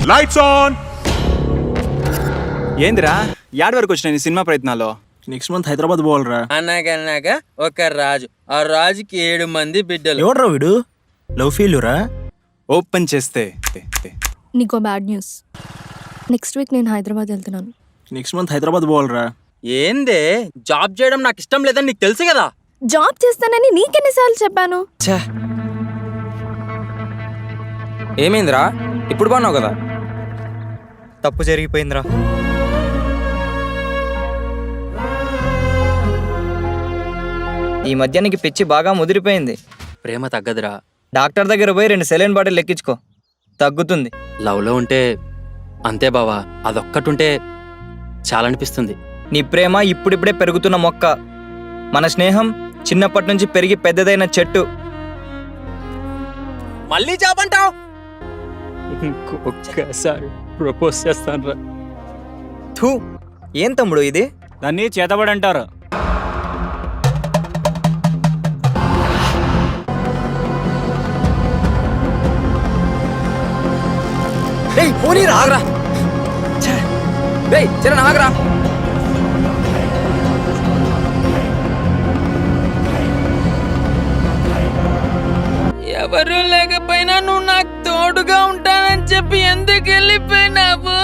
Lights on. ఏందిరా add వరకు వచ్చినాయి నీ సినిమా ప్రయత్నాలు? నెక్స్ట్ మంత్ హైదరాబాద్ పోవాలరా. అన్నాక ఒక రాజు, ఆ రాజుకి 7 మంది బిడ్డలు. ఎవడ్రా వీడు? లవ్ ఫెయిల్యూరా? ఓపెన్ చేస్తే నీకో బ్యాడ్ న్యూస్. నెక్స్ట్ వీక్ నేను హైదరాబాద్ వెళ్తున్నాను. నెక్స్ట్ మంత్ హైదరాబాద్ పోవాలరా. ఏందే జాబ్ చేయడం నాకు ఇష్టం లేదని నీకు తెలుసు కదా. జాబ్ చేస్తానని నీకెన్నిసార్లు చెప్పాను? ఏమైందిరా? ఇప్పుడు బాగున్నావు కదా? తప్పు జరిగిపోయిందిరా. ఈ మధ్య నీకు పిచ్చి బాగా ముదిరిపోయింది. ప్రేమ తగ్గదురా. డాక్టర్ దగ్గర పోయి 2 సెలైన్ బాటిల్ ఎక్కించుకో, తగ్గుతుంది. లవ్లో ఉంటే అంతే బావా, అదొక్కటుంటే చాలా అనిపిస్తుంది. నీ ప్రేమ ఇప్పుడిప్పుడే పెరుగుతున్న మొక్క, మన స్నేహం చిన్నప్పటి నుంచి పెరిగి పెద్దదైన చెట్టు. మళ్ళీ జాబ్ అంటావు? ఒక్కసారి ప్రపోజ్ చేస్తాను రా. థూ, ఏం తమ్ముడు ఇది? దాన్ని చేతబడి అంటారు. పోనీరా, ఆగరా. చరణ్ ఆగరా. ఎవరు లేకపోయినా నువ్వు నాకు తోడుగా ఉంటానని చెప్పి ఎందుకు వెళ్ళిపోయినావు?